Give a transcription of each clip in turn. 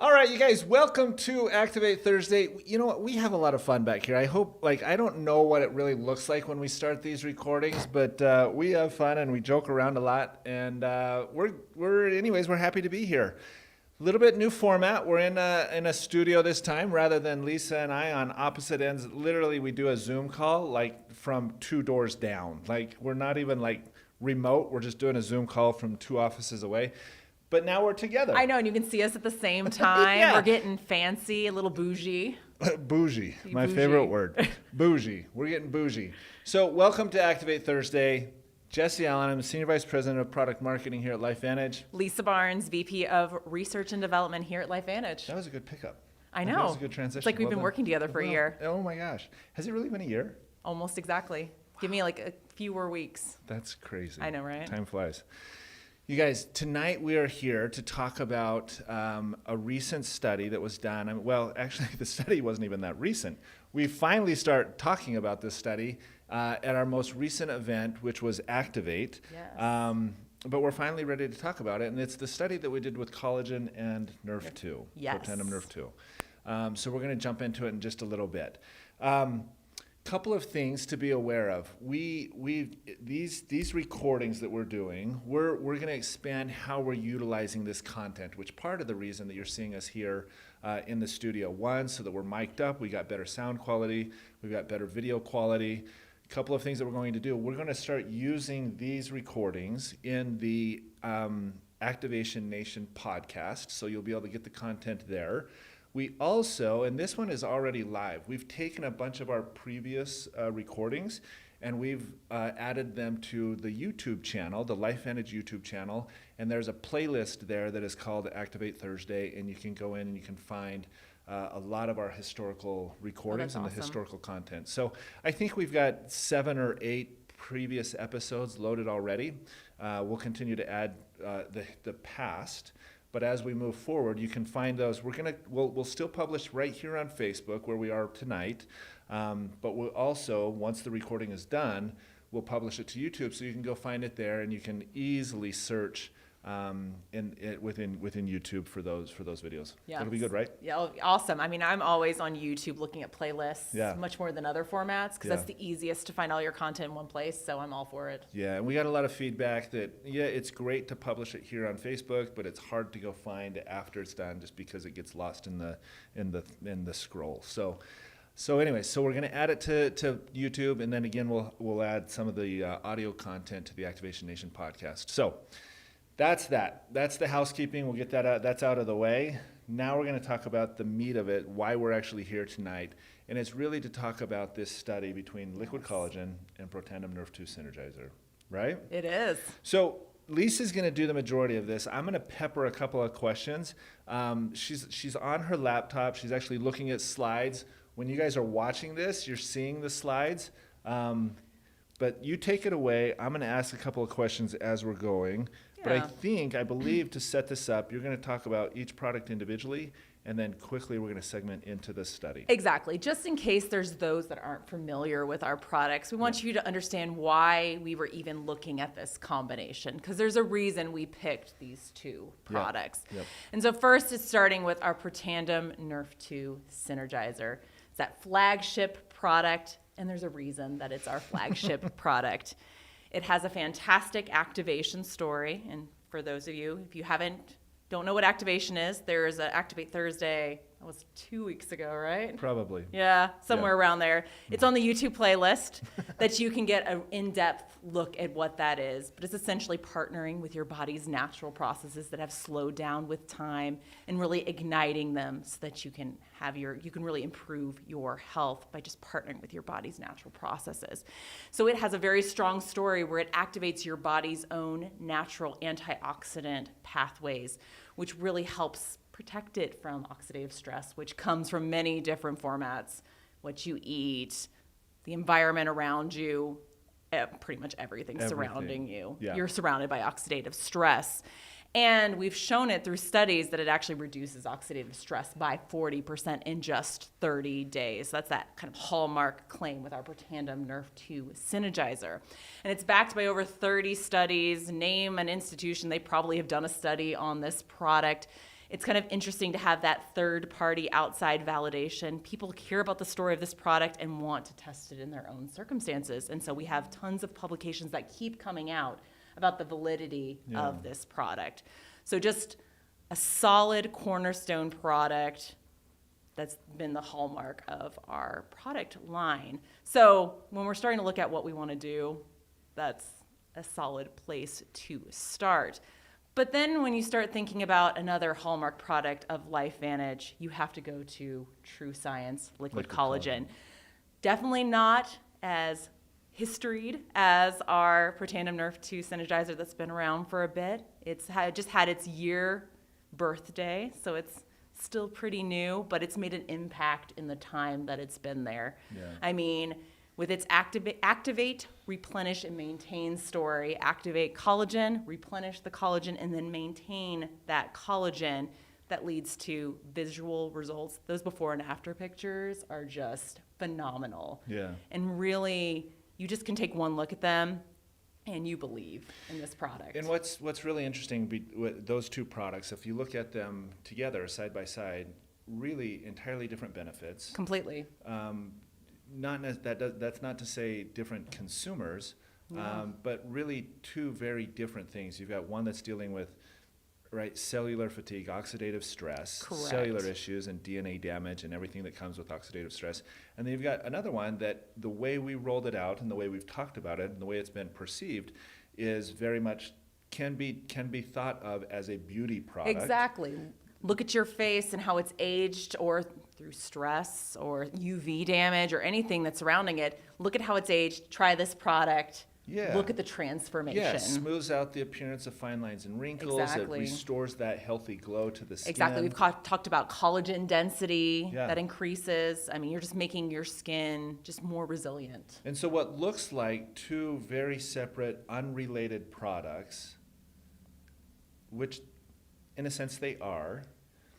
All right, you guys, welcome to Activate Thursday. You know what? We have a lot of fun back here. I hope, I don't know what it really looks like when we start these recordings, but we have fun and we joke around a lot. And we're happy to be here. A little bit new format. We're in a studio this time rather than Lisa and I on opposite ends. Literally, we do a Zoom call like from 2 doors down. Like we're not even like remote. We're just doing a Zoom call from 2 offices away. But now we're together. I know, and you can see us at the same time. Yeah. We're getting fancy, a little bougie. Bougie, my favorite word. Bougie. We're getting bougie. So welcome to Activate Thursday. Jesse Allen, I'm the Senior Vice President of Product Marketing here at LifeVantage. Lisa Barnes, VP of Research and Development here at LifeVantage. That was a good pickup. I know. That was a good transition. It's like we've been working together for a year. Oh my gosh. Has it really been a year? Almost exactly. Give me like a few more weeks. That's crazy. I know, right? Time flies. You guys, tonight we are here to talk about a recent study that was done. Well, actually, the study wasn't even that recent. We finally start talking about this study at our most recent event, which was Activate. Yes. But we're finally ready to talk about it, and it's the study that we did with Collagen and Nrf2, Yes. Protandim Nrf2. So we're going to jump into it in just a little bit. Couple of things to be aware of. These recordings that we're doing, we're going to expand how we're utilizing this content, which part of the reason that you're seeing us here in the studio. One, so that we're mic'd up, we got better sound quality, we've got better video quality. A couple of things that we're going to do. We're going to start using these recordings in the Activation Nation podcast, so you'll be able to get the content there. We also, and this one is already live, we've taken a bunch of our previous recordings and we've added them to the YouTube channel, the LifeVantage YouTube channel, and there's a playlist there that is called Activate Thursday, and you can go in and you can find a lot of our historical recordings and the historical content. So I think we've got 7 or 8 previous episodes loaded already. We'll continue to add the past. But as we move forward, you can find those. We'll still publish right here on Facebook where we are tonight. But we'll also, once the recording is done, we'll publish it to YouTube, so you can go find it there, and you can easily search within YouTube for those videos. Yeah. That'll be good, right? Yeah, awesome. I mean, I'm always on YouTube looking at playlists, much more than other formats, because that's the easiest to find all your content in one place, so I'm all for it. Yeah, and we got a lot of feedback that, it's great to publish it here on Facebook, but it's hard to go find after it's done just because it gets lost in the scroll. So anyway, we're going to add it to YouTube, and then again, we'll add some of the audio content to the Activation Nation podcast. So that's that. That's the housekeeping. We'll get that out. That's out of the way. Now we're going to talk about the meat of it, why we're actually here tonight. And it's really to talk about this study between liquid collagen and Protandim Nrf2 Synergizer, right? It is. So Lisa's going to do the majority of this. I'm going to pepper a couple of questions. She's on her laptop. She's actually looking at slides. When you guys are watching this, you're seeing the slides. But you take it away. I'm going to ask a couple of questions as we're going. Yeah. But I believe to set this up, you're going to talk about each product individually, and then quickly we're going to segment into the study. Exactly. Just in case there's those that aren't familiar with our products, we want you to understand why we were even looking at this combination, because there's a reason we picked these 2 products. Yep. And so first it's starting with our Protandim Nrf2 Synergizer. It's that flagship product, and there's a reason that it's our flagship product. It has a fantastic activation story, and for those of you, if you don't know what activation is, there's an Activate Thursday. That was 2 weeks ago, right? Probably. Yeah, somewhere around there. It's on the YouTube playlist that you can get an in-depth look at what that is. But it's essentially partnering with your body's natural processes that have slowed down with time and really igniting them so that you can really improve your health by just partnering with your body's natural processes. So it has a very strong story where it activates your body's own natural antioxidant pathways, which really helps protect it from oxidative stress, which comes from many different formats: what you eat, the environment around you, pretty much everything surrounding you. Yeah. You're surrounded by oxidative stress. And we've shown it through studies that it actually reduces oxidative stress by 40% in just 30 days. That's that kind of hallmark claim with our Protandim Nrf2 Synergizer. And it's backed by over 30 studies. Name an institution, they probably have done a study on this product. it's kind of interesting to have that third-party outside validation. People hear about the story of this product and want to test it in their own circumstances. And so we have tons of publications that keep coming out about the validity of this product. So just a solid cornerstone product that's been the hallmark of our product line. So when we're starting to look at what we want to do, that's a solid place to start. But then when you start thinking about another hallmark product of LifeVantage, you have to go to True Science Liquid Collagen. Definitely not as historied as our Protandim Nrf2 Synergizer that's been around for a bit. It's just had its year birthday, so it's still pretty new, but it's made an impact in the time that it's been there. Yeah. I mean, with its activate, replenish, and maintain story, activate collagen, replenish the collagen, and then maintain that collagen, that leads to visual results. Those before and after pictures are just phenomenal. Yeah. And really, you just can take one look at them and you believe in this product. And what's really interesting with those two products, if you look at them together side by side, really entirely different benefits. Completely. That's not to say different consumers, but really two very different things. You've got one that's dealing with cellular fatigue, oxidative stress, Correct. cellular issues, and DNA damage, and everything that comes with oxidative stress. And then you've got another one that the way we rolled it out, and the way we've talked about it, and the way it's been perceived, is very much can be thought of as a beauty product. Exactly. Look at your face and how it's aged, or through stress or UV damage or anything that's surrounding it. Look at how it's aged. Try this product. Yeah. Look at the transformation. Yeah, smooths out the appearance of fine lines and wrinkles. Exactly. It restores that healthy glow to the skin. Exactly. We've talked about collagen density Yeah. that increases. I mean, you're just making your skin just more resilient. And so what looks like two very separate, unrelated products, which in a sense they are.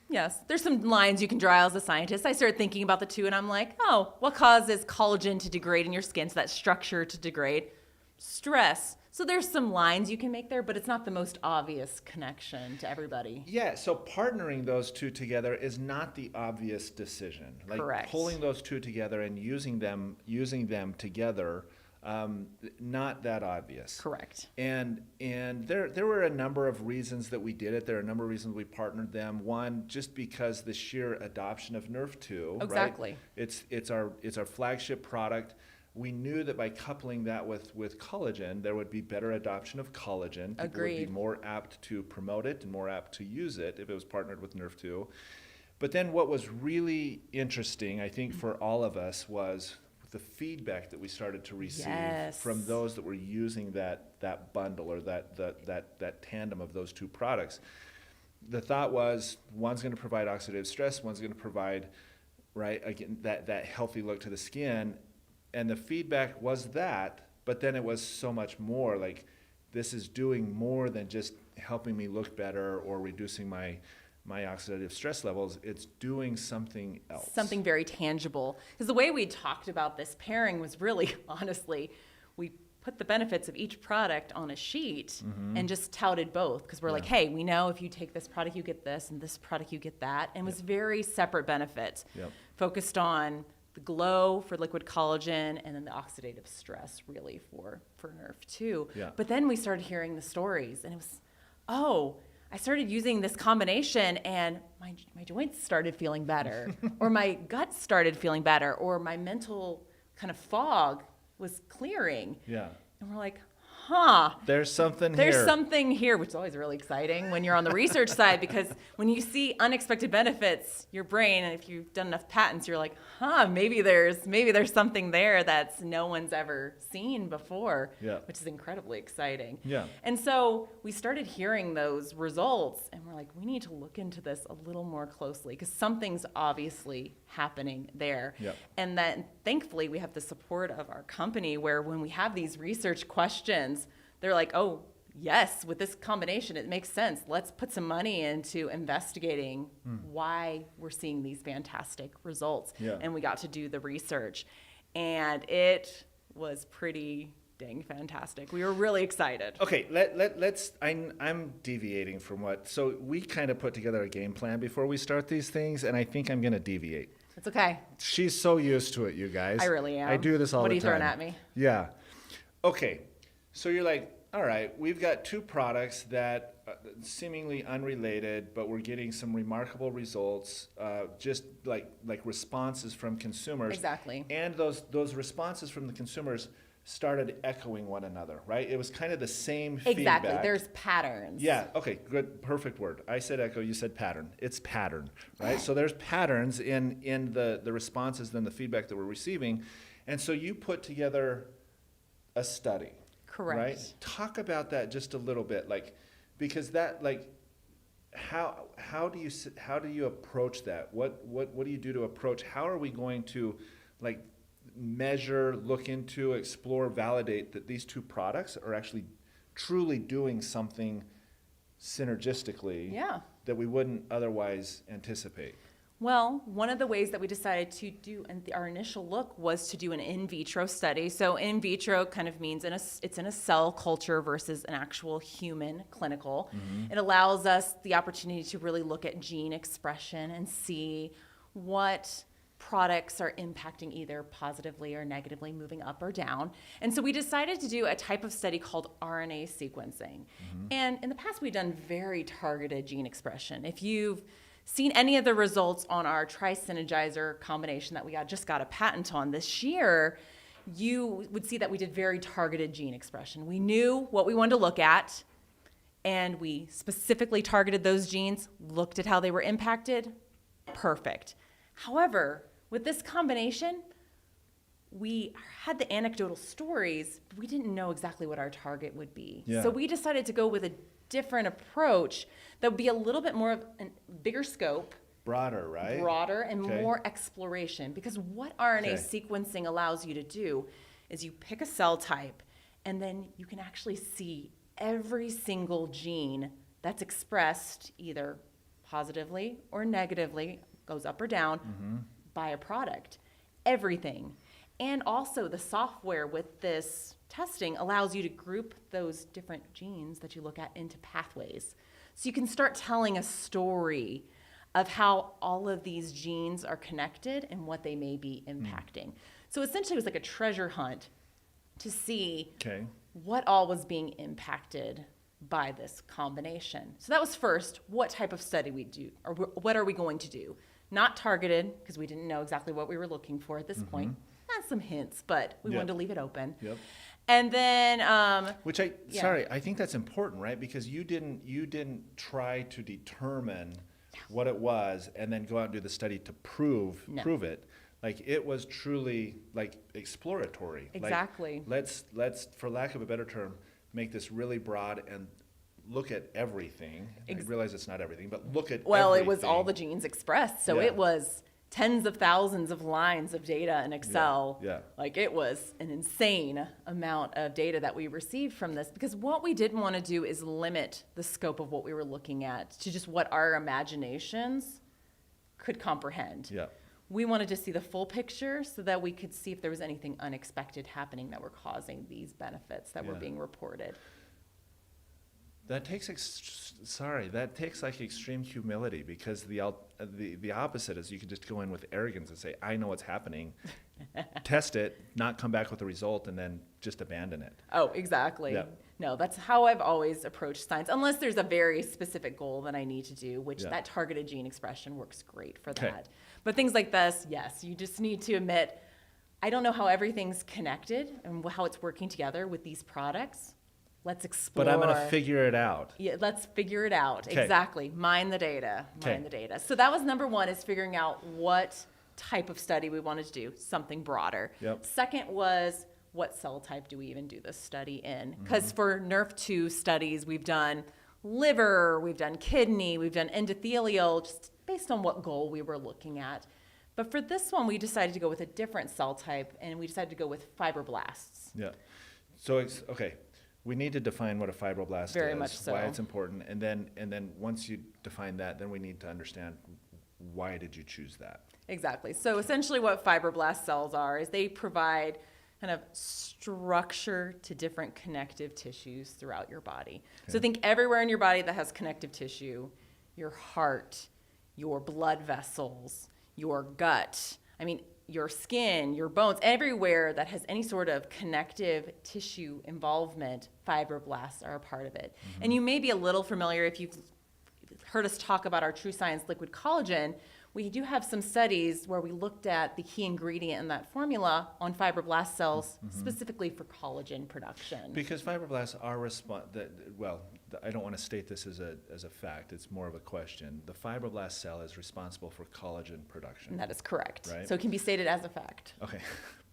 Yes, there's some lines you can draw as a scientist. I started thinking about the two and I'm like, oh, what causes collagen to degrade in your skin, so that structure to degrade? Stress. So there's some lines you can make there, but it's not the most obvious connection to everybody. Yeah, so partnering those two together is not the obvious decision. Like Correct. pulling those two together and using them together, not that obvious. Correct. And there were a number of reasons that we did it. There are a number of reasons we partnered them. One, just because the sheer adoption of Nrf2. Exactly. Right? It's our flagship product. We knew that by coupling that with collagen, there would be better adoption of collagen. People Agreed. would be more apt to promote it and more apt to use it if it was partnered with Nrf2. But then what was really interesting, I think, for all of us was the feedback that we started to receive from those that were using that bundle or that tandem of those two products. The thought was, one's going to provide oxidative stress, one's going to provide, again, that healthy look to the skin. And the feedback was that, but then it was so much more, like this is doing more than just helping me look better or reducing my oxidative stress levels. It's doing something else. Something very tangible. Because the way we talked about this pairing was really, honestly, we put the benefits of each product on a sheet and just touted both. Because we're like, hey, we know if you take this product, you get this, and this product, you get that. And it was very separate benefits. Yep. Focused on the glow for liquid collagen and then the oxidative stress really for Nrf2. Yeah. But then we started hearing the stories and it was, I started using this combination and my joints started feeling better or my gut started feeling better or my mental kind of fog was clearing. Yeah. And we're like, There's something here, which is always really exciting when you're on the research side, because when you see unexpected benefits, your brain, and if you've done enough patents, you're like, maybe there's something there that's no one's ever seen before, which is incredibly exciting. Yeah. And so we started hearing those results, and we're like, we need to look into this a little more closely, because something's obviously happening there. Yep. And then thankfully we have the support of our company where when we have these research questions, they're like, oh, yes, with this combination, it makes sense. Let's put some money into investigating why we're seeing these fantastic results. Yeah. And we got to do the research. And it was pretty dang fantastic. We were really excited. Okay, I'm deviating from so we kind of put together a game plan before we start these things, and I think I'm going to deviate. It's okay. She's so used to it, you guys. I really am. I do this all the time. What are you throwing at me? Yeah. Okay, so you're like, all right, we've got two products that seemingly unrelated, but we're getting some remarkable results, just like responses from consumers. Exactly. And those responses from the consumers started echoing one another, right? It was kind of the same feedback. Exactly. There's patterns. Yeah, okay, good, perfect word. I said echo, you said pattern. It's pattern, right? So there's patterns in the responses, then the feedback that we're receiving. And so you put together a study. Correct. Right? Talk about that just a little bit, because that, how do you approach that? What do you do to approach? How are we going to, measure, look into, explore, validate that these two products are actually truly doing something synergistically that we wouldn't otherwise anticipate? Well, one of the ways that we decided to do our initial look was to do an in vitro study. So in vitro kind of means it's in a cell culture versus an actual human clinical. Mm-hmm. It allows us the opportunity to really look at gene expression and see what products are impacting either positively or negatively, moving up or down. And so we decided to do a type of study called RNA sequencing. Mm-hmm. And in the past, we've done very targeted gene expression. If you've seen any of the results on our tri-synergizer combination that we just got a patent on this year, you would see that we did very targeted gene expression. We knew what we wanted to look at, and we specifically targeted those genes, looked at how they were impacted. Perfect. However, with this combination, we had the anecdotal stories, but we didn't know exactly what our target would be. Yeah. So we decided to go with a different approach that would be a little bit more of a bigger scope. Broader, right? Broader and more exploration. Because what RNA sequencing allows you to do is you pick a cell type, and then you can actually see every single gene that's expressed either positively or negatively, goes up or down, by a product. Everything. And also the software with this testing allows you to group those different genes that you look at into pathways. So you can start telling a story of how all of these genes are connected and what they may be impacting. So essentially it was like a treasure hunt to see what all was being impacted by this combination. So that was first, what type of study we do, or what are we going to do? Not targeted, because we didn't know exactly what we were looking for at this point. Some hints, but we wanted to leave it open. Yep. And then, I think that's important, right? Because you didn't try to determine what it was and then go out and do the study to prove it. It was truly exploratory. Exactly. Let's for lack of a better term, make this really broad and look at everything. I realize it's not everything, but look at everything. It was all the genes expressed, so it was tens of thousands of lines of data in Excel. Yeah. It was an insane amount of data that we received from this, because what we didn't want to do is limit the scope of what we were looking at to just what our imaginations could comprehend. Yeah. We wanted to see the full picture so that we could see if there was anything unexpected happening that were causing these benefits that were being reported. That takes extreme humility, because the opposite is you can just go in with arrogance and say, I know what's happening, test it, not come back with a result, and then just abandon it. Oh, exactly. Yeah. No, that's how I've always approached science, unless there's a very specific goal that I need to do, which that targeted gene expression works great for that. But things like this, yes, you just need to admit, I don't know how everything's connected and how it's working together with these products. Let's explore. But I'm going to figure it out. Yeah, let's figure it out. Okay. Exactly. Mine the data. Mine the data. So that was number one, is figuring out what type of study we wanted to do, something broader. Yep. Second was, what cell type do we even do this study in? Because for Nrf2 studies, we've done liver, we've done kidney, we've done endothelial, just based on what goal we were looking at. But for this one, we decided to go with a different cell type, and we decided to go with fibroblasts. Yeah. So it's okay. We need to define what a fibroblast is, very much so, why it's important, and then once you define that, then we need to understand why did you choose that. Exactly. So essentially what fibroblast cells are is they provide kind of structure to different connective tissues throughout your body. So think everywhere in your body that has connective tissue, your heart, your blood vessels, your gut, your skin, your bones, everywhere that has any sort of connective tissue involvement, fibroblasts are a part of it. And you may be a little familiar if you've heard us talk about our True Science liquid collagen. We do have some studies where we looked at the key ingredient in that formula on fibroblast cells, specifically for collagen production. Because fibroblasts are I don't want to state this as a fact. It's more of a question. The fibroblast cell is responsible for collagen production. And that is correct. Right? So it can be stated as a fact. Okay,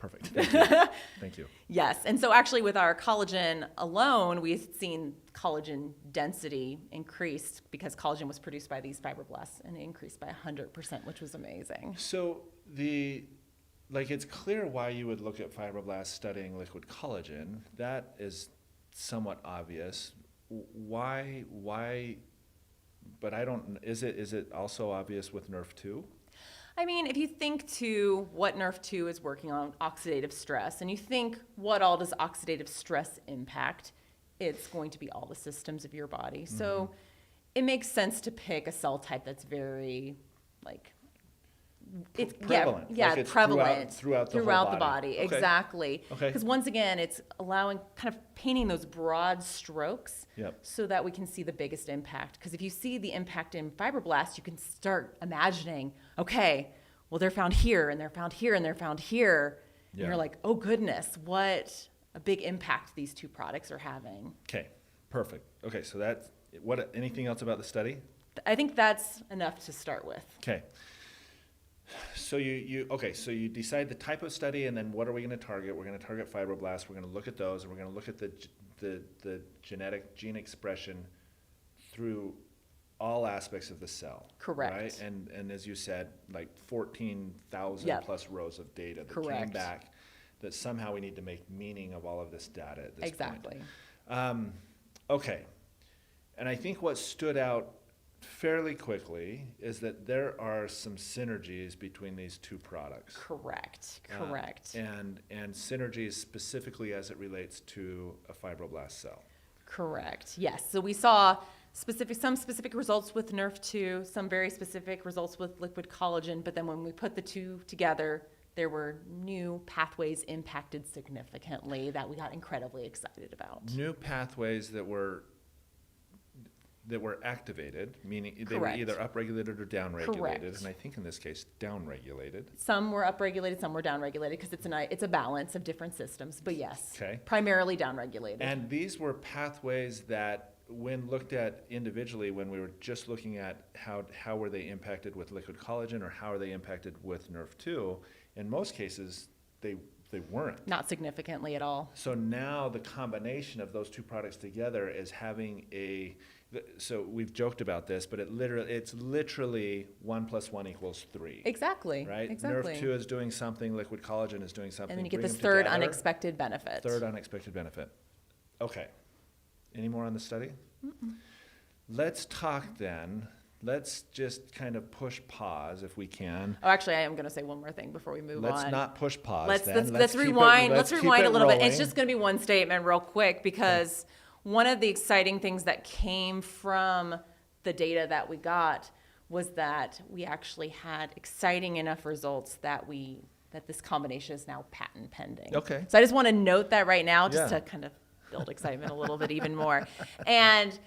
perfect. Thank you. Thank you. Yes, and so actually with our collagen alone, we've seen collagen density increased because collagen was produced by these fibroblasts, and it increased by 100%, which was amazing. So it's clear why you would look at fibroblasts studying liquid collagen. That is somewhat obvious. Why? But is it also obvious with Nrf2? If you think to what Nrf2 is working on, oxidative stress, and you think what all does oxidative stress impact, it's going to be all the systems of your body. So it makes sense to pick a cell type that's very it's prevalent. It's prevalent throughout the body. Okay. Exactly. Okay. Because once again, it's allowing kind of painting those broad strokes so that we can see the biggest impact. Because if you see the impact in fibroblasts, you can start imagining, okay, well, they're found here and they're found here and they're found here. And you're like, oh goodness, what a big impact these two products are having. Okay, perfect. Okay, so anything else about the study? I think that's enough to start with. Okay. So you decide the type of study, and then what are we going to target? We're going to target fibroblasts. We're going to look at those, and we're going to look at the genetic gene expression through all aspects of the cell. Correct. Right? And as you said, 14,000 plus rows of data that came back, that somehow we need to make meaning of all of this data at this point. Okay. And I think what stood out fairly quickly is that there are some synergies between these two products. Correct. And synergies specifically as it relates to a fibroblast cell. Correct. Yes. So we saw some specific results with Nrf2, some very specific results with liquid collagen, but then when we put the two together, there were new pathways impacted significantly that we got incredibly excited about. New pathways that were activated, meaning they were either upregulated or downregulated. Correct. And I think in this case, downregulated. Some were upregulated, some were downregulated, because it's a balance of different systems. But yes, okay. Primarily downregulated. And these were pathways that, when looked at individually, when we were just looking at how were they impacted with liquid collagen or how are they impacted with Nrf2, in most cases, they weren't. Not significantly at all. So now the combination of those two products together is having so we've joked about this, but it's literally 1 + 1 = 3. Exactly. Right? Exactly. Nrf2 is doing something, liquid collagen is doing something. And then you get Bring this them third together. unexpected benefit. Third unexpected benefit. Okay. Any more on the study? Let's talk then. Let's just kind of push pause if we can. Oh, actually, I am going to say one more thing before we move on. Let's not push pause. Let's rewind. Let's rewind a little bit. It's rolling. just going to be one statement real quick, because one of the exciting things that came from the data that we got was that we actually had exciting enough results that this combination is now patent pending. Okay. So I just want to note that right now, just to kind of build excitement a little bit even more. And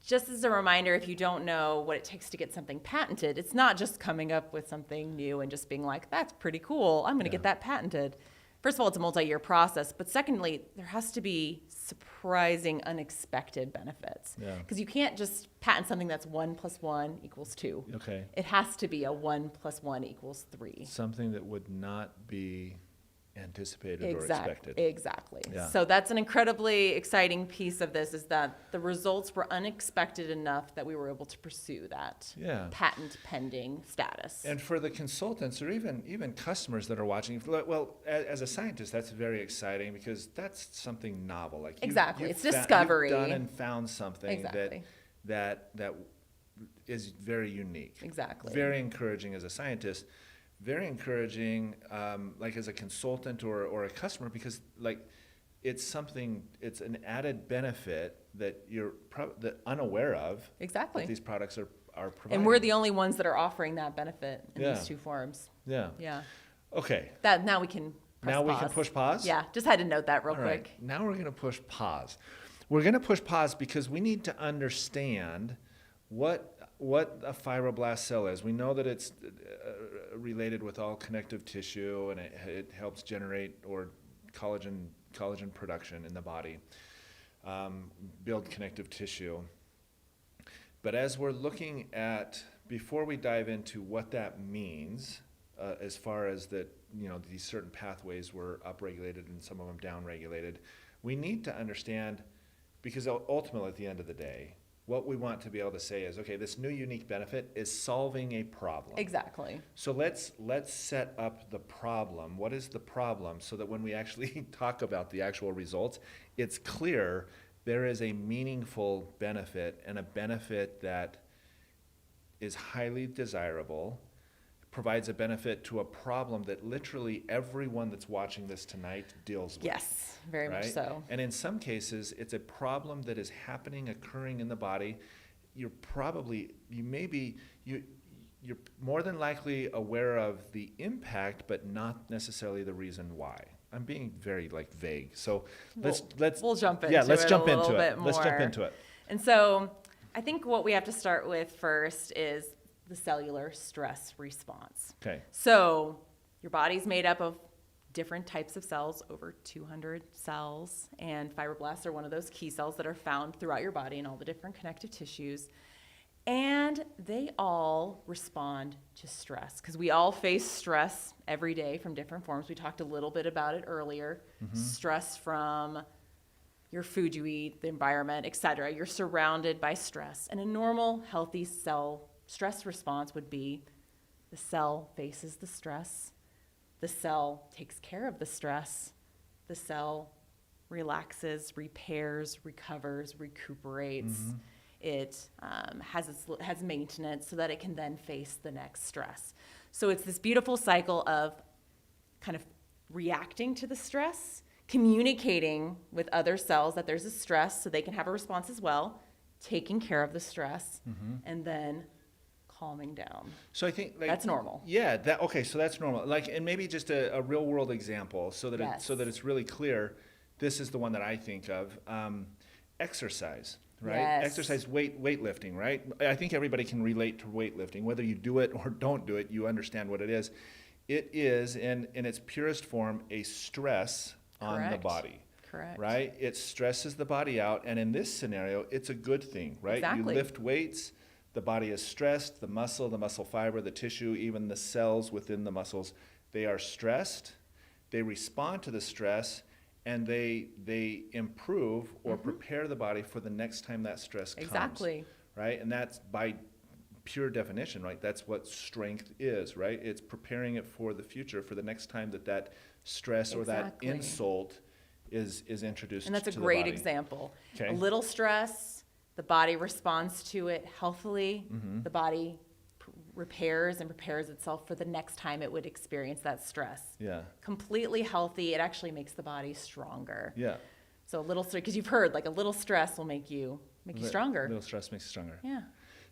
just as a reminder, if you don't know what it takes to get something patented, it's not just coming up with something new and just being like, that's pretty cool, I'm going to get that patented. First of all, it's a multi-year process, but secondly, there has to be surprising, unexpected benefits. Because you can't just patent something that's 1 + 1 = 2. Okay. It has to be a 1 + 1 = 3. Something that would not be anticipated or expected. Exactly. Yeah. So that's an incredibly exciting piece of this, is that the results were unexpected enough that we were able to pursue that patent pending status. And for the consultants or even customers that are watching, well, as a scientist, that's very exciting because that's something novel. Like it's discovery. You've done and found something that is very unique. Exactly. Very encouraging as a scientist. very encouraging, like as a consultant or a customer, because like it's an added benefit that you're that unaware of. Exactly. That these products are providing. And we're the only ones that are offering that benefit in Yeah. these two forms. Yeah. Yeah. Okay. Now we can press Now we pause. can push pause? Yeah, just had to note that real All quick. right. Now we're going to push pause. We're going to push pause because we need to understand what a fibroblast cell is. We know that it's related with all connective tissue, and it helps generate or collagen production in the body, build connective tissue. But as we're looking at, before we dive into what that means, as far as that, these certain pathways were upregulated and some of them downregulated, we need to understand, because ultimately at the end of the day, what we want to be able to say is, okay, this new unique benefit is solving a problem. Exactly. So let's set up the problem. What is the problem, so that when we actually talk about the actual results, it's clear there is a meaningful benefit, and a benefit that is highly desirable, provides a benefit to a problem that literally everyone that's watching this tonight deals with. Yes, very much right? so. And in some cases, it's a problem that is occurring in the body. You're more than likely aware of the impact, but not necessarily the reason why. I'm being very vague. So let's we'll jump into let's it jump a into little it. bit more. Let's jump into it. And so I think what we have to start with first is the cellular stress response. Okay. So your body's made up of different types of cells, over 200 cells, and fibroblasts are one of those key cells that are found throughout your body in all the different connective tissues. And they all respond to stress, because we all face stress every day from different forms. We talked a little bit about it earlier. Mm-hmm. Stress from your food you eat, the environment, etc. You're surrounded by stress. And a normal, healthy cell stress response would be the cell faces the stress, the cell takes care of the stress, the cell relaxes, repairs, recovers, recuperates. Mm-hmm. It has maintenance so that it can then face the next stress. So it's this beautiful cycle of kind of reacting to the stress, communicating with other cells that there's a stress so they can have a response as well, taking care of the stress, mm-hmm. and then calming down. So I think that's normal. Yeah. So that's normal. And maybe just a real world example so that yes. So that it's really clear. This is the one that I think of. Exercise. Right? Yes. Exercise, weightlifting, right? I think everybody can relate to weightlifting. Whether you do it or don't do it, you understand what it is. It is, in its purest form, a stress Correct. On the body. Correct. Right? It stresses the body out, and in this scenario, it's a good thing, right? Exactly. You lift weights, the body is stressed, the muscle fiber, the tissue, even the cells within the muscles, they are stressed, they respond to the stress, and they improve or mm-hmm. prepare the body for the next time that stress comes. Exactly. Right? And that's by pure definition, right? That's what strength is, right? It's preparing it for the future, for the next time that stress or that insult is introduced to the body. And that's a great example. Okay. A little stress, the body responds to it healthily. Mm-hmm. The body repairs and prepares itself for the next time it would experience that stress. Yeah. Completely healthy. It actually makes the body stronger. Yeah. So a little stress, because you've heard a little stress will make you stronger. A little stress makes you stronger. Yeah.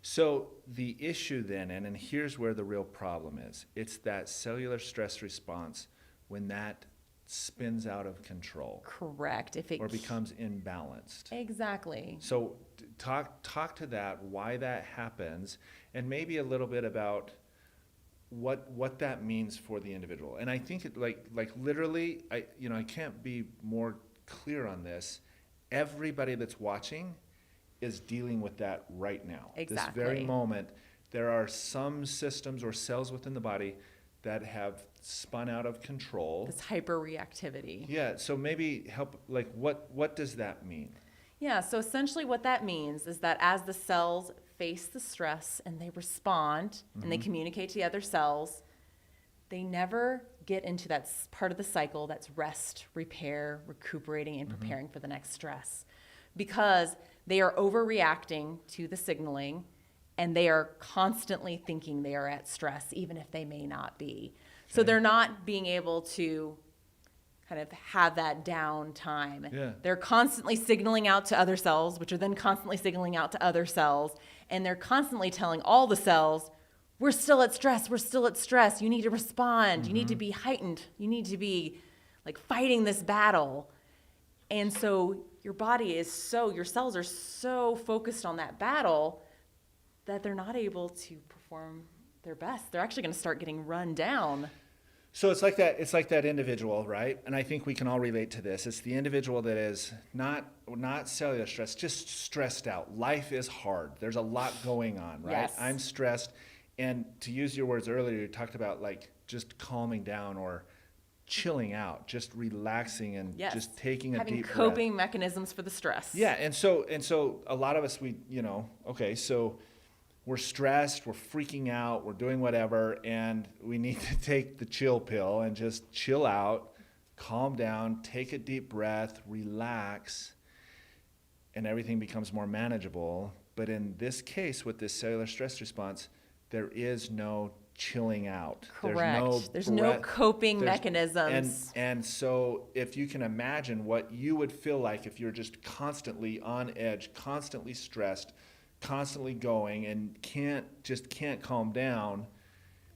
So the issue then, and here's where the real problem is, it's that cellular stress response when that spins out of control. Correct. Or becomes imbalanced. Exactly. So talk to that, why that happens, and maybe a little bit about what that means for the individual. And I think it literally, I can't be more clear on this. Everybody that's watching is dealing with that right now. Exactly. This very moment, there are some systems or cells within the body that have spun out of control. This hyperreactivity. Yeah, so maybe help, what does that mean? Yeah, so essentially what that means is that as the cells face the stress and they respond mm-hmm. and they communicate to the other cells, they never get into that part of the cycle that's rest, repair, recuperating, and preparing mm-hmm. for the next stress. Because they are overreacting to the signaling and they are constantly thinking they are at stress, even if they may not be. So Okay. they're not being able to kind of have that downtime. Yeah. They're constantly signaling out to other cells, which are then constantly signaling out to other cells, and they're constantly telling all the cells, we're still at stress, we're still at stress, you need to respond, you need to be heightened, you need to be like fighting this battle. And so your cells are so focused on that battle that they're not able to perform their best. They're actually going to start getting run down. So it's like that individual, right? And I think we can all relate to this. It's the individual that is not cellular stress, just stressed out. Life is hard. There's a lot going on, right? Yes. I'm stressed. And to use your words earlier, you talked about like just calming down or chilling out, just relaxing and Yes. just taking a Having deep breath. coping mechanisms for the stress. Yeah, and so a lot of us, so we're stressed, we're freaking out, we're doing whatever, and we need to take the chill pill and just chill out, calm down, take a deep breath, relax, and everything becomes more manageable. But in this case, with this cellular stress response, there is no chilling out. Correct. There's no coping mechanisms. And so if you can imagine what you would feel like if you're just constantly on edge, constantly stressed, constantly going and can't calm down.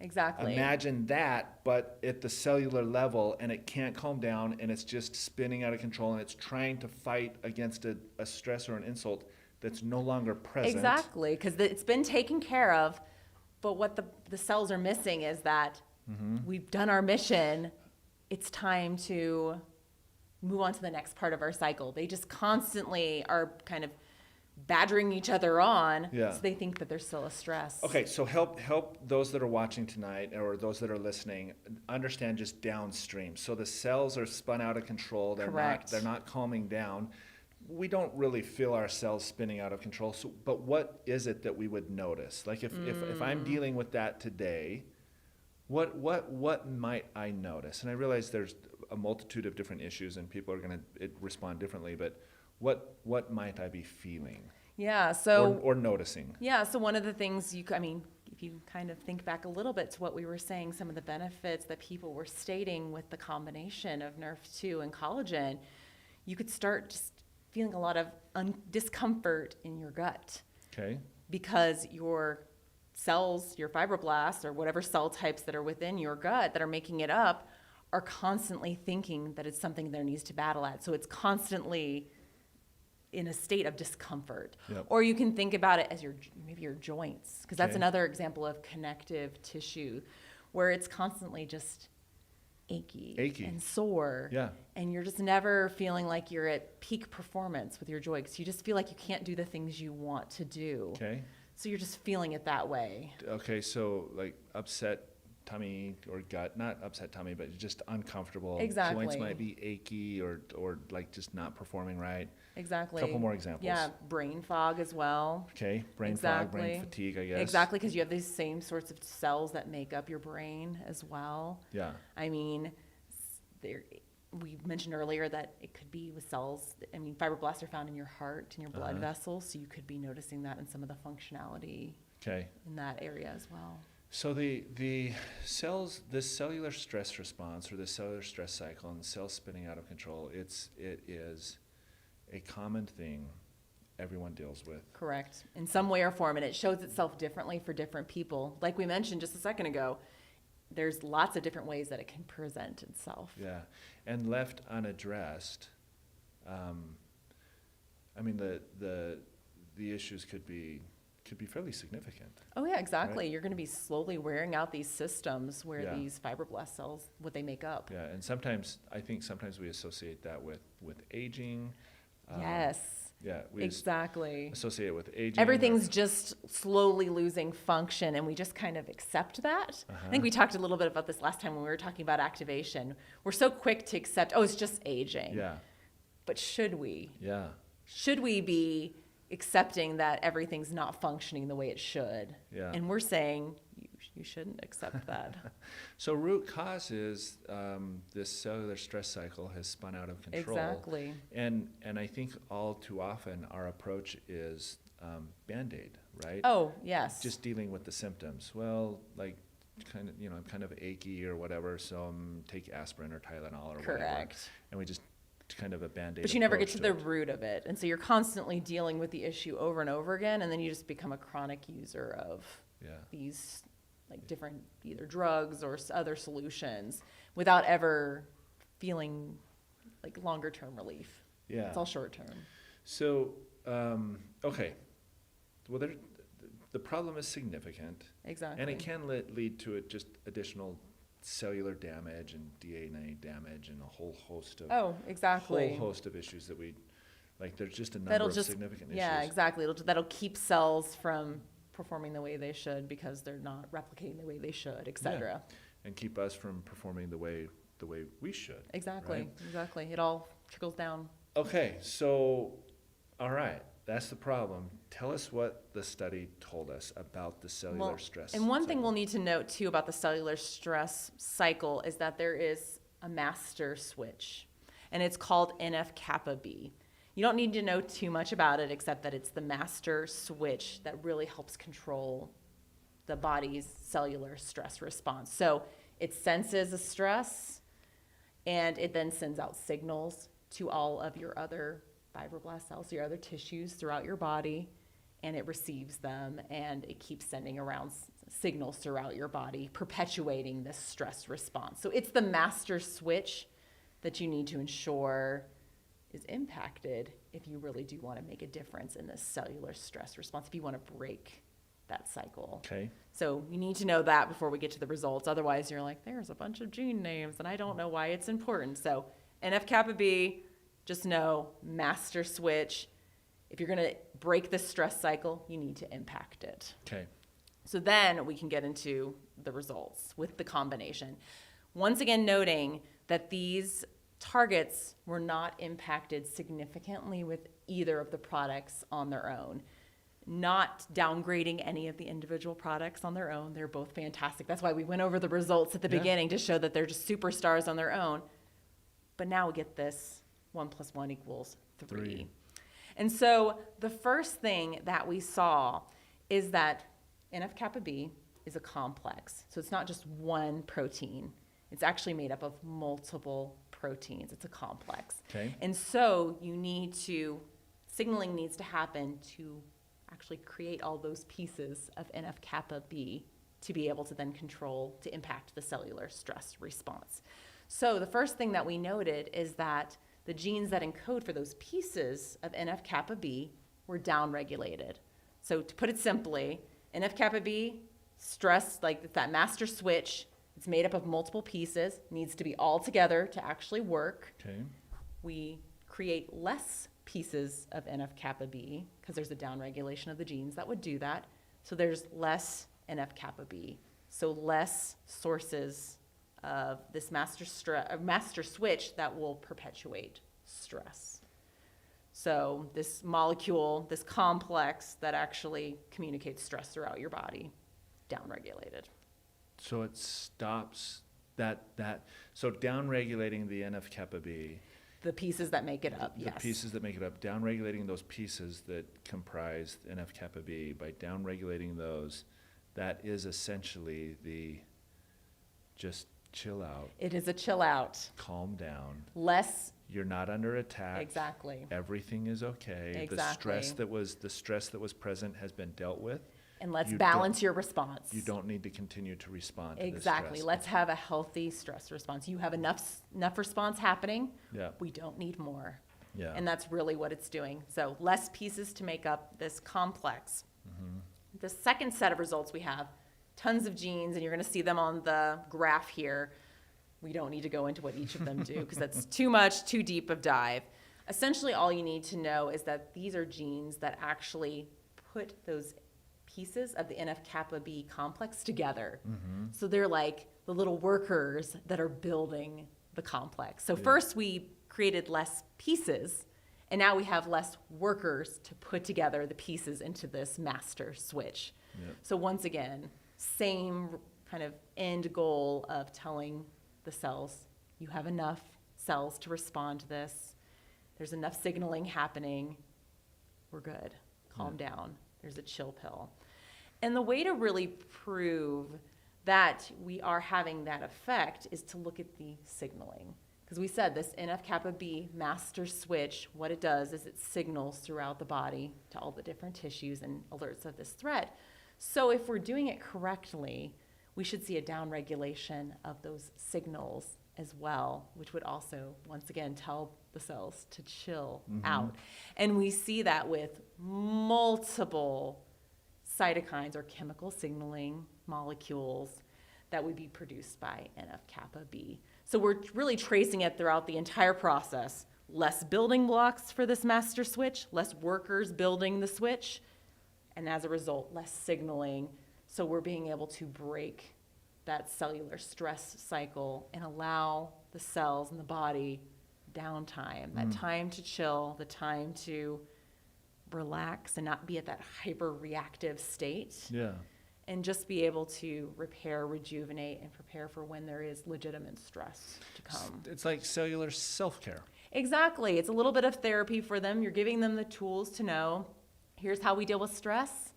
Exactly. Imagine that, but at the cellular level, and it can't calm down, and it's just spinning out of control, and it's trying to fight against a stress or an insult that's no longer present. Exactly, because it's been taken care of, but what the cells are missing is that we've done our mission. It's time to move on to the next part of our cycle. They just constantly are kind of badgering each other on, Yeah. so they think that there's still a stress. Okay, so help those that are watching tonight or those that are listening understand just downstream. So the cells are spun out of control. Correct. They're not calming down. We don't really feel our cells spinning out of control. So, but what is it that we would notice? Like if I'm dealing with that today, what might I notice? And I realize there's a multitude of different issues and people are going to respond differently, but what might I be feeling? Yeah, so or noticing? Yeah, so one of the things if you kind of think back a little bit to what we were saying, some of the benefits that people were stating with the combination of Nrf2 and collagen, you could start just feeling a lot of discomfort in your gut. Okay. Because your cells, your fibroblasts, or whatever cell types that are within your gut that are making it up, are constantly thinking that it's something there needs to battle at. So it's constantly in a state of discomfort. Yep. Or you can think about it as maybe your joints, because that's Okay. another example of connective tissue, where it's constantly just achy. And sore. Yeah. And you're just never feeling like you're at peak performance with your joints. You just feel like you can't do the things you want to do. Okay. So you're just feeling it that way. Okay, so like upset tummy or gut, not upset tummy, but just uncomfortable. Exactly. Joints might be achy or like just not performing right. Exactly. Couple more examples. Yeah, brain fog as well. Okay, brain fog, brain fatigue, I guess. Exactly, because you have these same sorts of cells that make up your brain as well. Yeah. I mean, we mentioned earlier that it could be with cells. I mean, fibroblasts are found in your heart and your blood vessels, so you could be noticing that in some of the functionality in that area as well. So the cells, this cellular stress response or the cellular stress cycle and the cells spinning out of control, it is a common thing everyone deals with. Correct. In some way or form, and it shows itself differently for different people. Like we mentioned just a second ago, there's lots of different ways that it can present itself. Yeah, and left unaddressed, I mean the issues could be fairly significant. Oh yeah, exactly. Right? You're going to be slowly wearing out these systems where Yeah. these fibroblast cells, what they make up. Yeah, and I think sometimes we associate that with aging. Yes. Yeah, we Exactly. associate it with aging. Everything's just slowly losing function, and we just kind of accept that. I think we talked a little bit about this last time when we were talking about activation. We're so quick to accept, it's just aging. Yeah, But should we? yeah, Should we be accepting that everything's not functioning the way it should? Yeah. And we're saying you shouldn't accept that. So root cause is this cellular stress cycle has spun out of control. Exactly. And I think all too often our approach is Band-Aid, right? Oh, yes. Just dealing with the symptoms. Well, like, kind of, I'm kind of achy or whatever, so take aspirin or Tylenol or whatever. Correct. And we just kind of a Band-Aid But you never get approach to the it. root of it. And so you're constantly dealing with the issue over and over again, and then you just become a chronic user of Yeah. these like different either drugs or other solutions without ever feeling like longer term relief. Yeah. It's all short term. So, okay. Well, the problem is significant. Exactly. And it can lead to just additional cellular damage and DNA damage and a whole host of exactly. whole host of issues that we like. There's just a number That'll of just significant yeah, issues. exactly. That'll keep cells from performing the way they should because they're not replicating the way they should, etc. And keep us from performing the way we should. Exactly. Right? Exactly. It all trickles down. Okay, so all right, that's the problem. Tell us what the study told us about the cellular stress. And one thing cycle. we'll need to note too about the cellular stress cycle is that there is a master switch, and it's called NF-kappa B. You don't need to know too much about it except that it's the master switch that really helps control the body's cellular stress response. So it senses a stress, and it then sends out signals to all of your other fibroblast cells, your other tissues throughout your body, and it receives them, and it keeps sending around signals throughout your body, perpetuating this stress response. So it's the master switch that you need to ensure is impacted if you really do want to make a difference in this cellular stress response, if you want to break that cycle. Okay. So you need to know that before we get to the results. Otherwise, you're like, there's a bunch of gene names, and I don't know why it's important. So NF-kappa B, just know, master switch. If you're going to break the stress cycle, you need to impact it. Okay. So then we can get into the results with the combination. Once again, noting that these targets were not impacted significantly with either of the products on their own. Not downgrading any of the individual products on their own. They're both fantastic. That's why we went over the results at the beginning to show that they're just superstars on their own. But now we get this 1 + 1 = 3. And so the first thing that we saw is that NF-kappa B is a complex. So it's not just one protein. It's actually made up of multiple proteins. It's a complex. Okay. And so signaling needs to happen to actually create all those pieces of NF-kappa B to be able to then to impact the cellular stress response. So the first thing that we noted is that the genes that encode for those pieces of NF-kappa B were downregulated. So to put it simply, NF-kappa B, stress, like that master switch, it's made up of multiple pieces, needs to be all together to actually work. Okay. We create less pieces of NF-kappa B because there's a downregulation of the genes that would do that. So there's less NF-kappa B. So less sources of this master switch that will perpetuate stress. So this molecule, this complex that actually communicates stress throughout your body, downregulated. So it stops that. So downregulating the NF-kappa B. The pieces that make it up, The yes. pieces that make it up, downregulating those pieces that comprise NF-kappa B, by downregulating those, that is essentially the just chill out. It is a chill out. Calm down. Less. You're not under attack. Exactly. Everything is okay. Exactly. The stress that was present has been dealt with. And let's You balance your response. You don't need to continue to respond to this Exactly. stress. Let's have a healthy stress response. You have enough response happening. Yeah. We don't need more. Yeah. And that's really what it's doing. So less pieces to make up this complex. Mm-hmm. The second set of results we have, tons of genes, and you're going to see them on the graph here. We don't need to go into what each of them do because that's too deep of dive. Essentially, all you need to know is that these are genes that actually put those pieces of the NF-kappa B complex together. Mm-hmm. So they're like the little workers that are building the complex. So first we created less pieces, and now we have less workers to put together the pieces into this master switch. Yep. So once again, same kind of end goal of telling the cells, you have enough cells to respond to this. There's enough signaling happening. We're good. calm down. There's a chill pill. And the way to really prove that we are having that effect is to look at the signaling. Because we said this Nrf-kappa B master switch, what it does is it signals throughout the body to all the different tissues and alerts of this threat. So if we're doing it correctly, we should see a downregulation of those signals as well, which would also, once again, tell the cells to chill out. And we see that with multiple cytokines or chemical signaling molecules that would be produced by Nrf-kappa B. So we're really tracing it throughout the entire process. Less building blocks for this master switch, less workers building the switch, and as a result, less signaling. So we're being able to break that cellular stress cycle and allow the cells in the body downtime, that time to chill, the time to relax and not be at that hyper-reactive state. Yeah. And just be able to repair, rejuvenate, and prepare for when there is legitimate stress to come. It's like cellular self-care. Exactly. It's a little bit of therapy for them. You're giving them the tools to know, here's how we deal with stress.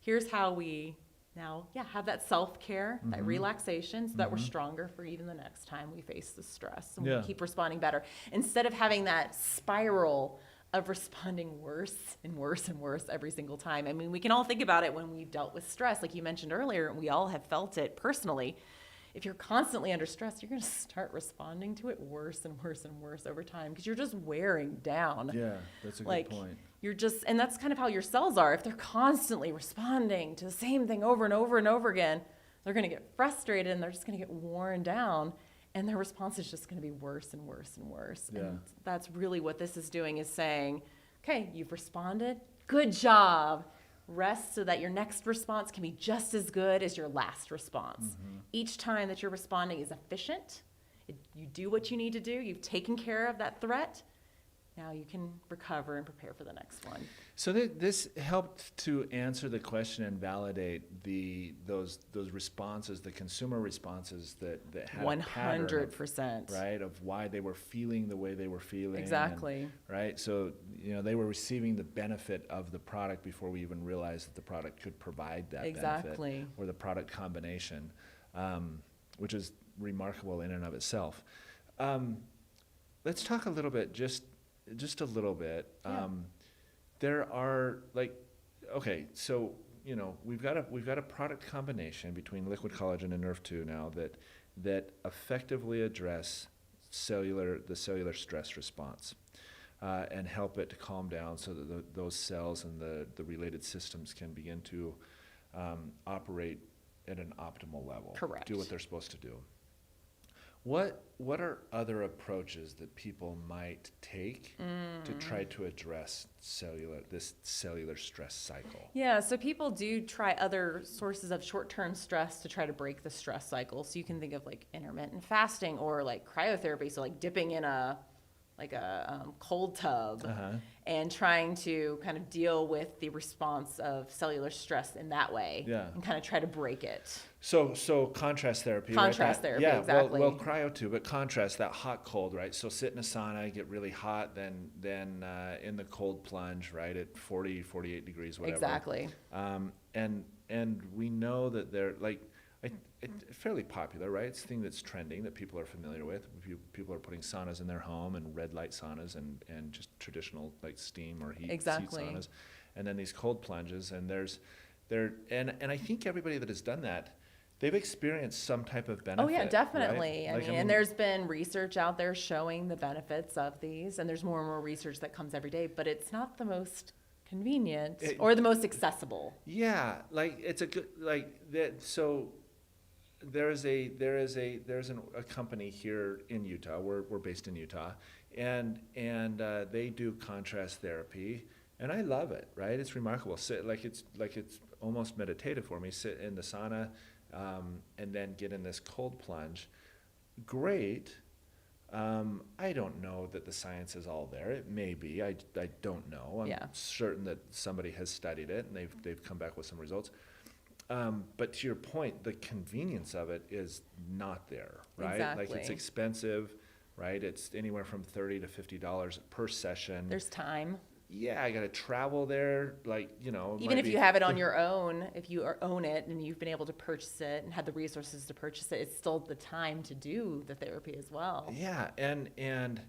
Here's how we now, have that self-care, that relaxation, so that we're stronger for even the next time we face the stress. And we keep responding better. Instead of having that spiral of responding worse and worse and worse every single time. I mean, we can all think about it when we've dealt with stress. Like you mentioned earlier, and we all have felt it personally. If you're constantly under stress, you're going to start responding to it worse and worse and worse over time because you're just wearing down. Yeah, that's a good point. You're just, and that's kind of how your cells are. If they're constantly responding to the same thing over and over and over again, they're going to get frustrated and they're just going to get worn down. And their response is just going to be worse and worse and worse. Yeah. And that's really what this is doing, is saying, okay, you've responded. Good job. Rest so that your next response can be just as good as your last response. Each time that you're responding is efficient. You do what you need to do. You've taken care of that threat. Now you can recover and prepare for the next one. So this helped to answer the question and validate those responses, the consumer responses that had 100%. right, of why they were feeling the way they were feeling. Exactly. Right, so they were receiving the benefit of the product before we even realized that the product could provide that benefit, or the product combination, which is remarkable in and of itself. Let's talk a little bit, just a little bit. There are so we've got a product combination between liquid collagen and Nrf2 now that effectively address the cellular stress response and help it to calm down so that those cells and the related systems can begin to operate at an optimal level. Correct. Do what they're supposed to do. What are other approaches that people might take to try to address this cellular stress cycle? Yeah, so people do try other sources of short-term stress to try to break the stress cycle. So you can think of like intermittent fasting or like cryotherapy, so like dipping in a cold tub and trying to kind of deal with the response of cellular stress in that way and kind of try to break it. So contrast therapy. Contrast therapy, exactly. Well, cryo too, but contrast, that hot cold, right? So sit in a sauna, get really hot, then in the cold plunge, right, at 40, 48 degrees, whatever. Exactly. And we know that they're fairly popular, right? It's a thing that's trending that people are familiar with. People are putting saunas in their home, and red light saunas and just traditional like steam or heat seat saunas, and then these cold plunges. And I think everybody that has done that, they've experienced some type of benefit. Oh yeah, definitely. Right? I mean, and there's been research out there showing the benefits of these, and there's more and more research that comes every day. But it's not the most convenient or the most accessible. Yeah, it's a good that. So there's a company here in Utah. We're based in Utah, and they do contrast therapy, and I love it. Right, it's remarkable. It's almost meditative for me. Sit in the sauna, and then get in this cold plunge. Great. I don't know that the science is all there. It may be. I don't know. I'm certain that somebody has studied it and they've come back with some results. But to your point, the convenience of it is not there, right? Exactly. Like it's expensive, right? It's anywhere from $30 to $50 per session. There's time. yeah, I got to travel there. Like, you know, Even if you have it on your own, if you own it and you've been able to purchase it and had the resources to purchase it, it's still the time to do the therapy as well. Yeah, and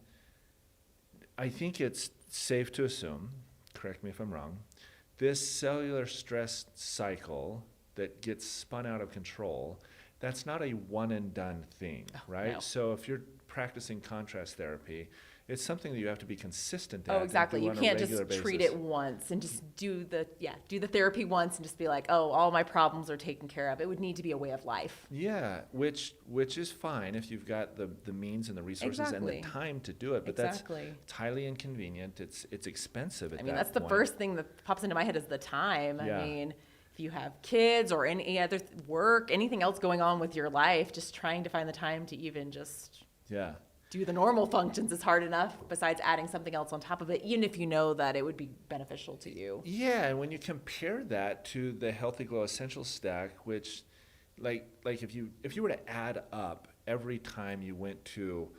I think it's safe to assume, correct me if I'm wrong, this cellular stress cycle that gets spun out of control, that's not a one and done thing, right? No. So if you're practicing contrast therapy, it's something that you have to be consistent at. Oh, exactly. And You do on a can't regular just treat basis. it once and just do the therapy once and just be like, oh, all my problems are taken care of. It would need to be a way of life. Yeah, which is fine if you've got the means and the resources Exactly. and the time to do it. But Exactly. it's highly inconvenient. It's expensive at I mean, that that's the point. first thing that pops into my head is the time. Yeah. I mean, if you have kids or any other work, anything else going on with your life, just trying to find the time to even just Yeah. do the normal functions is hard enough, besides adding something else on top of it, even if you know that it would be beneficial to you. Yeah, and when you compare that to the Healthy Glow Essential Stack, which like if you were to add up every time you went to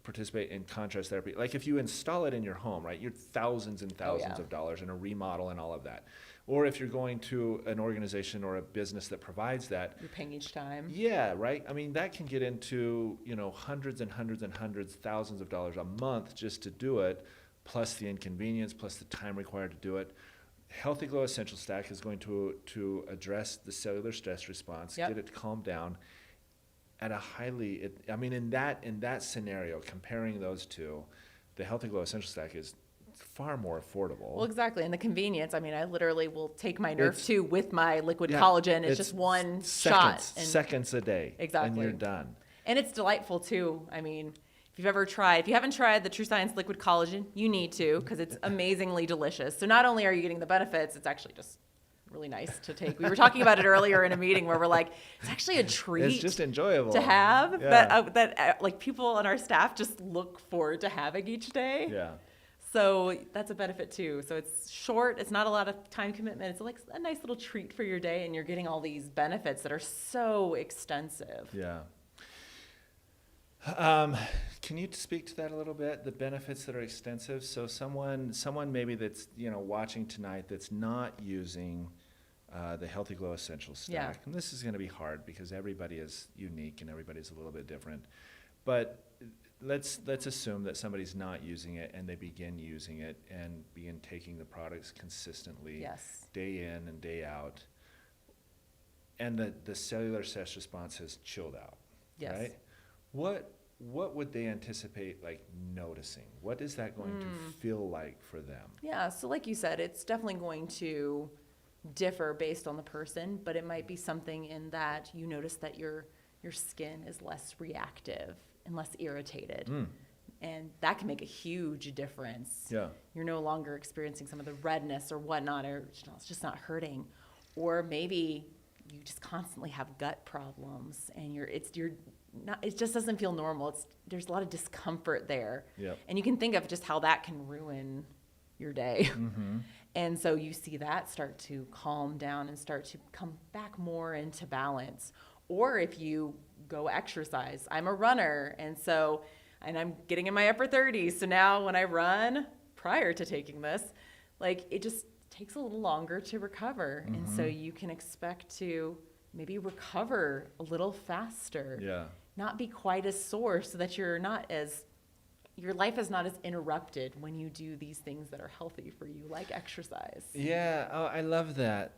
participate in contrast therapy, like if you install it in your home, right, you're thousands and thousands yeah. of dollars in a remodel and all of that. Or if you're going to an organization or a business that provides that, You're paying each time. yeah, right. I mean, that can get into, you know, hundreds and hundreds and hundreds, thousands of dollars a month just to do it, plus the inconvenience, plus the time required to do it. Healthy Glow Essential Stack is going to address the cellular stress response, Yep. get it calmed down at a highly, I mean, in that scenario, comparing those two, the Healthy Glow Essential Stack is far more affordable. Well, exactly. And the convenience, I mean, I literally will take my It's- Nrf2 with my liquid Yeah, collagen. It's just one shot. seconds a day, and Exactly. you're done. And it's delightful too. I mean, if you haven't tried the True Science liquid collagen, you need to, because it's amazingly delicious. So not only are you getting the benefits, it's actually just really nice to take. We were talking about it earlier in a meeting where we're like, it's actually a treat. It's just enjoyable to have Yeah. that like people on our staff just look forward to having each day. Yeah. So that's a benefit too. So it's short. It's not a lot of time commitment. It's like a nice little treat for your day, and you're getting all these benefits that are so extensive. Yeah. Can you speak to that a little bit? The benefits that are extensive. So someone maybe that's, you know, watching tonight that's not using the Healthy Glow Essential Stack. Yeah. And this is going to be hard because everybody is unique and everybody's a little bit different. But let's assume that somebody's not using it and they begin using it and begin taking the products consistently, Yes. day in and day out. And the cellular stress response has chilled out. Yes. Right? What would they anticipate, like, noticing? What is that going to feel like for them? Yeah. So like you said, it's definitely going to differ based on the person, but it might be something in that you notice that your skin is less reactive and less irritated. And that can make a huge difference. Yeah. You're no longer experiencing some of the redness or whatnot, or it's just not hurting. Or maybe you just constantly have gut problems and it just doesn't feel normal. There's a lot of discomfort there. Yep. And you can think of just how that can ruin your day. And so you see that start to calm down and start to come back more into balance. Or if you go exercise, I'm a runner, and I'm getting in my upper 30s. So now when I run prior to taking this, like, it just takes a little longer to recover. And so you can expect to maybe recover a little faster. Yeah. Not be quite as sore, so that your life is not as interrupted when you do these things that are healthy for you, like exercise. Yeah, oh, I love that.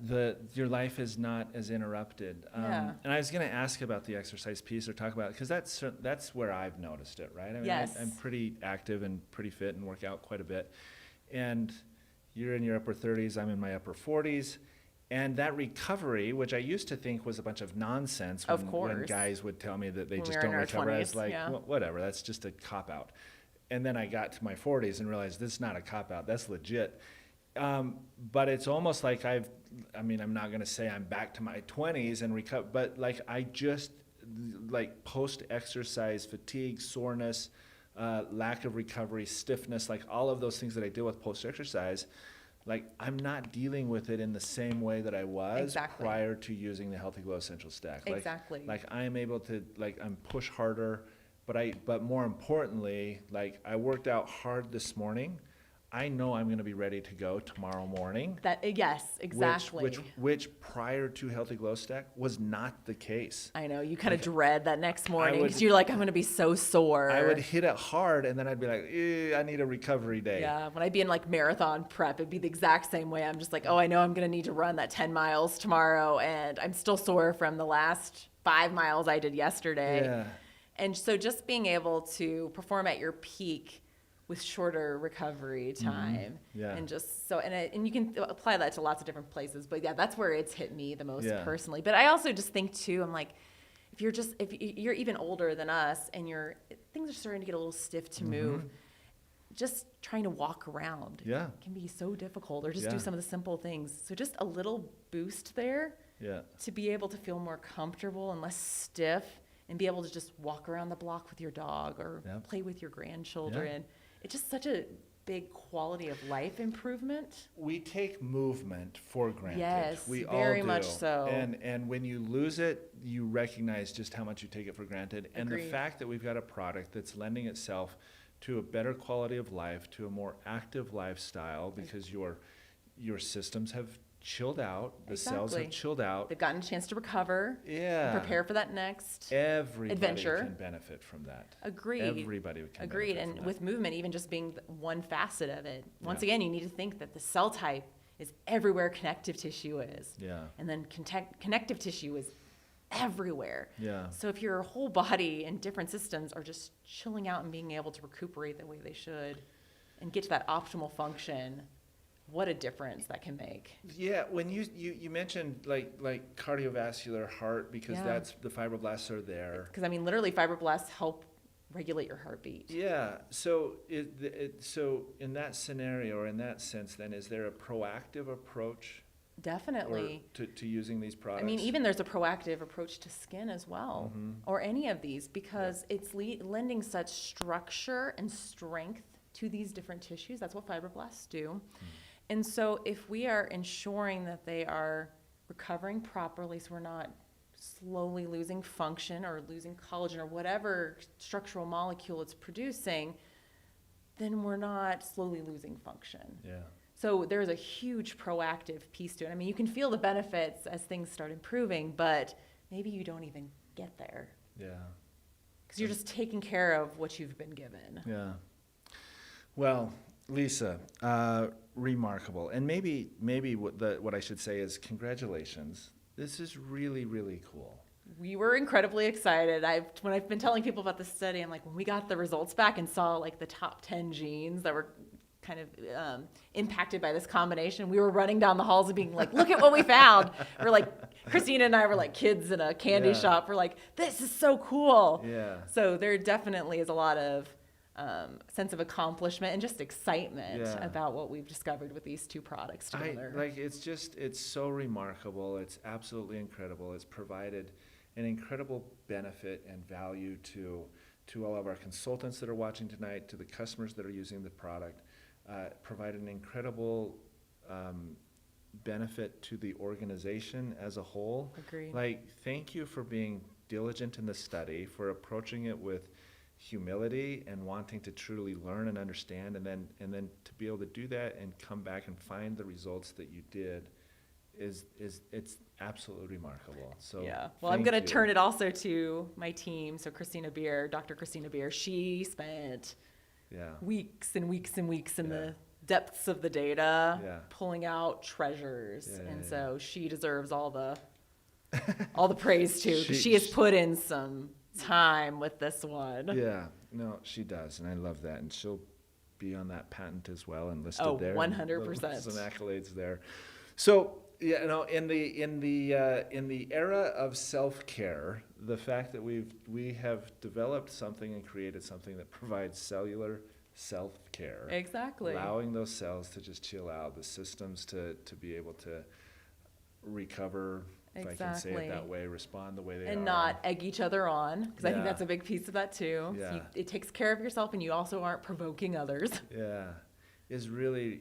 Your life is not as interrupted. Yeah. And I was going to ask about the exercise piece or talk about it, because that's where I've noticed it, right? I mean, Yes. I'm pretty active and pretty fit and work out quite a bit. And you're in your upper 30s, I'm in my upper 40s. And that recovery, which I used to think was a bunch of nonsense when, Of course. when guys would tell me that they When just we were in don't our recover, I was 20s, like, yeah. Whatever, that's just a cop-out. And then I got to my 40s and realized this is not a cop-out, that's legit. But it's almost like I'm not going to say I'm back to my 20s and recover, but like I just, like post-exercise fatigue, soreness, lack of recovery, stiffness, like all of those things that I deal with post-exercise, like I'm not dealing with it in the same way that I was Exactly. prior to using the Healthy Glow Essential Stack. Exactly. Like I am able to, like, I'm push harder, but more importantly, like I worked out hard this morning. I know I'm going to be ready to go tomorrow morning. Yes, exactly. Which prior to Healthy Glow Stack was not the case. I know, you kind of dread that next morning because would- you're like, I'm going to be so sore. I would hit it hard, and then I'd be like, I need a recovery day. Yeah, when I'd be in like marathon prep, it'd be the exact same way. I'm just like, oh, I know I'm going to need to run that 10 miles tomorrow, and I'm still sore from the last 5 miles I did yesterday. Yeah. And so just being able to perform at your peak with shorter recovery time, Yeah. and just so, and you can apply that to lots of different places, but yeah, that's where it's hit me the most Yeah. personally. But I also just think too, I'm like, if you're even older than us and things are starting to get a little stiff to move, just trying to walk around can be so difficult, or just do some of the simple things. So just a little boost there to be able to feel more comfortable and less stiff, and be able to just walk around the block with your dog or play with your grandchildren. It's just such a big quality of life improvement. We take movement for granted. Yes, we very all do. much so. And when you lose it, you recognize just how much you take it for granted. And the Agreed. fact that we've got a product that's lending itself to a better quality of life, to a more active lifestyle, because your systems have chilled out, the cells have chilled out. They've gotten a chance to recover, Yeah. prepare for that next Everybody adventure. can benefit from that. Agreed. Everybody can Agreed. benefit And from with that. movement, even just being one facet of it, once again, you need to think that the cell type is everywhere connective tissue is. Yeah. And then connective tissue is everywhere. Yeah. So if your whole body and different systems are just chilling out and being able to recuperate the way they should and get to that optimal function, what a difference that can make. Yeah, when you mentioned like cardiovascular heart, because that's the fibroblasts are there. Because I mean, literally, fibroblasts help regulate your heartbeat. Yeah. So so in that scenario, or in that sense, then is there a proactive approach Definitely. to using these products? I mean, even there's a proactive approach to skin as well, or any of these, because it's lending such structure and strength to these different tissues. That's what fibroblasts do. And so if we are ensuring that they are recovering properly, so we're not slowly losing function or losing collagen or whatever structural molecule it's producing, then we're not slowly losing function. Yeah. So there's a huge proactive piece to it. I mean, you can feel the benefits as things start improving, but maybe you don't even get there Yeah. because you're just taking care of what you've been given. Yeah. Well, Lisa, remarkable. And maybe what I should say is congratulations. This is really, really cool. We were incredibly excited. When I've been telling people about this study, I'm like, when we got the results back and saw like the top 10 genes that were kind of impacted by this combination, we were running down the halls and being like, look at what we found. We're like, Christina and I were like kids in a candy shop. We're like, this is so cool. Yeah. So there definitely is a lot of sense of accomplishment and just excitement about what we've discovered with these two products together. It's so remarkable. It's absolutely incredible. It's provided an incredible benefit and value to all of our consultants that are watching tonight, to the customers that are using the product. Provide an incredible benefit to the organization as a whole. Agreed. Thank you for being diligent in the study, for approaching it with humility and wanting to truly learn and understand, and then to be able to do that and come back and find the results that you did it's absolutely remarkable. So well, I'm going to turn it also to my team. So Dr. Christina Beer, she spent weeks and weeks and weeks in the depths of the data, pulling out treasures, so she deserves all the praise too. She has put in some time with this one. Yeah, no, she does, and I love that, and she'll be on that patent as well and listed there. 100%. Some accolades there. So in the era of self-care, the fact that we have developed something and created something that provides cellular self-care, exactly, allowing those cells to just chill out, the systems to be able to recover. If I can say it that way, respond the way they are. And not egg each other on, because I think that's a big piece of that too. Yeah. So it takes care of yourself, and you also aren't provoking others. Yeah, is really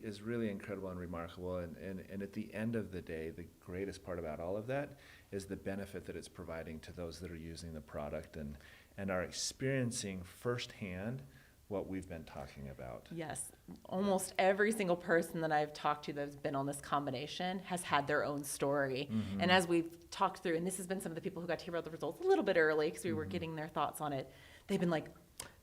incredible and remarkable. And at the end of the day, the greatest part about all of that is the benefit that it's providing to those that are using the product and are experiencing firsthand what we've been talking about. Yes. Almost every single person that I've talked to that's been on this combination has had their own story. Mm-hmm. And as we've talked through, and this has been some of the people who got to hear about the results a little bit early because we were getting their thoughts on it, they've been like,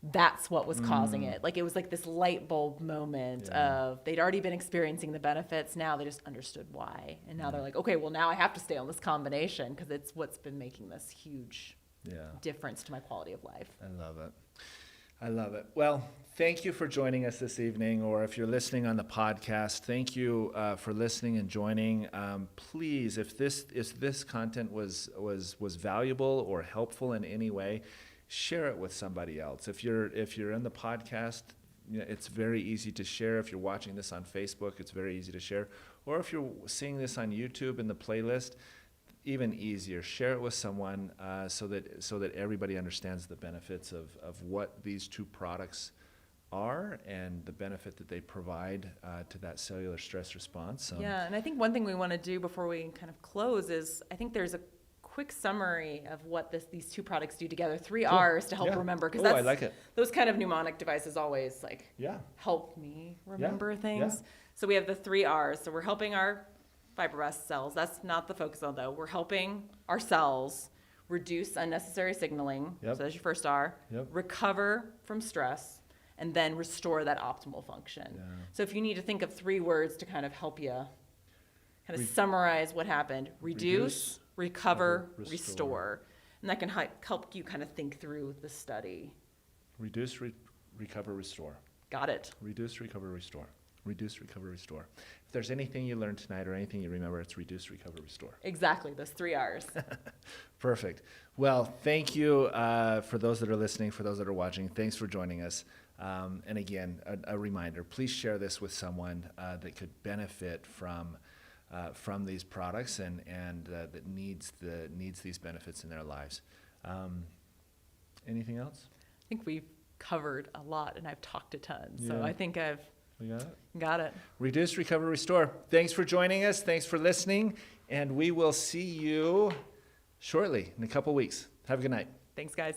that's what was causing it. Like, it was like this light bulb moment of they'd already been experiencing the benefits. Now they just understood why. And now they're like, okay, well, now I have to stay on this combination because it's what's been making this huge difference to my quality of life. I love it. I love it. Well, thank you for joining us this evening, or if you're listening on the podcast, thank you for listening and joining. Please, if this content was valuable or helpful in any way, share it with somebody else. If you're in the podcast, it's very easy to share. If you're watching this on Facebook, it's very easy to share. Or if you're seeing this on YouTube in the playlist, even easier. Share it with someone so that everybody understands the benefits of what these two products are and the benefit that they provide to that cellular stress response. Yeah, and I think one thing we want to do before we kind of close is I think there's a quick summary of what these two products do together. 3 R's to help remember, because I like it. Those kind of mnemonic devices always help me remember things. Yeah. So we have the 3 R's. So we're helping our fibroblast cells. That's not the focus on, though. We're helping our cells reduce unnecessary signaling. So that's your first R. Recover from stress, and then restore that optimal function. Yeah. So if you need to think of 3 words to kind of help you kind of summarize what happened: reduce, recover, restore. And that can help you kind of think through the study. Reduce, recover, restore. Got it. Reduce, recover, restore. Reduce, recover, restore. If there's anything you learned tonight or anything you remember, it's reduce, recover, restore. Exactly, those 3 R's. Perfect. Well, thank you for those that are listening, for those that are watching. Thanks for joining us. And again, a reminder, please share this with someone that could benefit from these products and that needs these benefits in their lives. Anything else? I think we've covered a lot, and I've talked a ton. So I think We got it? Got it. Reduce, recover, restore. Thanks for joining us. Thanks for listening. And we will see you shortly in a couple weeks. Have a good night. Thanks, guys.